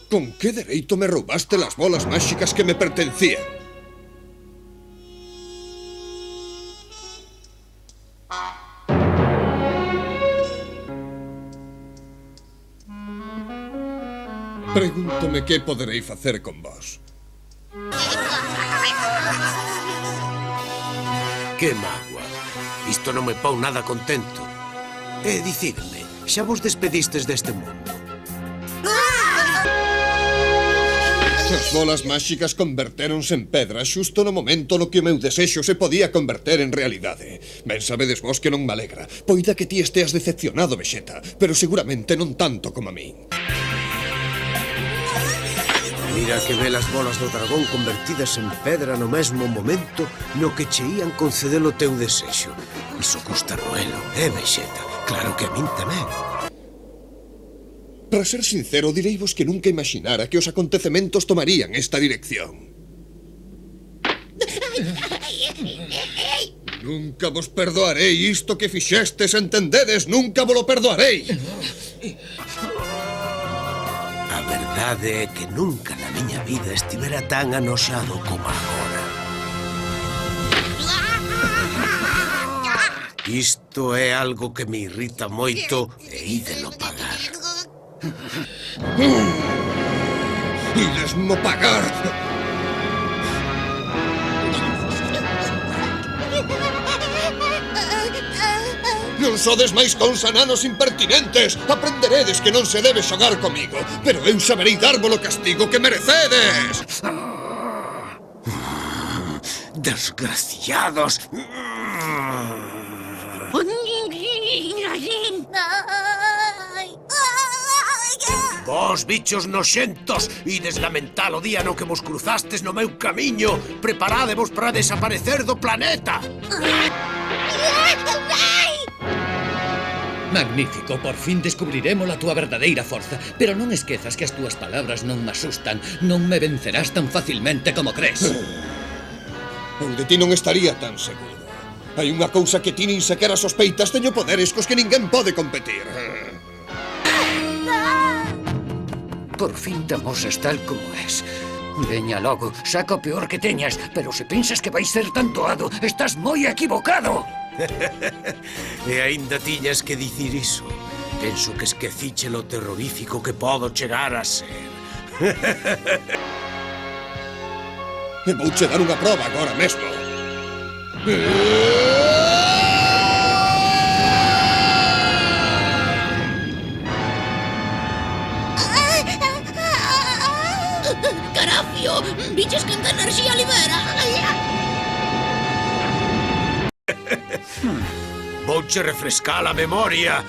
Con que dereito me roubaste las bolas máxicas que me pertencían? Pregúntome que poderei facer con vos. Que mágoa. Isto non me pon nada contento. E dicidme, xa vos despedistes deste mundo? As bolas máxicas convertéronse en pedra xusto no momento no que o meu desexo se podía converter en realidade. Ben sabedes vos que non me alegra. Poida que ti esteas decepcionado, Vexeta, pero seguramente non tanto como a min. Mira que ve as bolas do dragón convertidas en pedra no mesmo momento no que che ían conceder o teu desexo. Iso custa roelo, Vexeta? Claro que a min tamén. Para ser sincero, direivos que nunca imaginara que os acontecementos tomarían esta dirección. Nunca vos perdoarei isto que fixestes, entendedes? Nunca vos lo perdoarei. A verdade é que nunca na miña vida estivera tan anoxado como agora. Isto é algo que me irrita moito e ídelo pagar. Idesmo pagar. Non sodes máis cousa, nanos impertinentes. Aprenderedes que non se debe xogar comigo, pero eu saberei darvos o castigo que merecedes. Desgraciados! Vos, bichos noxentos, ides lamentar o día no que vos cruzastes no meu camiño. Preparádevos para desaparecer do planeta. Magnífico, por fin descubriremos a túa verdadeira forza. Pero non esquezas que as túas palabras non me asustan. Non me vencerás tan facilmente como crees. Eu de ti non estaría tan seguro. Hai unha cousa que ti nin sequera sospeitas. Teño poderes cos que ninguén pode competir. Por fin damosas tal como es. Veña logo, saca o peor que teñas. Pero se pensas que vai ser tan doado, estás moi equivocado. E aínda tiñas que dicir iso. Penso que esqueciche lo terrorífico que podo chegar a ser. E vouche dar unha proba agora mesmo. Carafio! Biches canta enerxía libera! Vouche refrescar a memoria.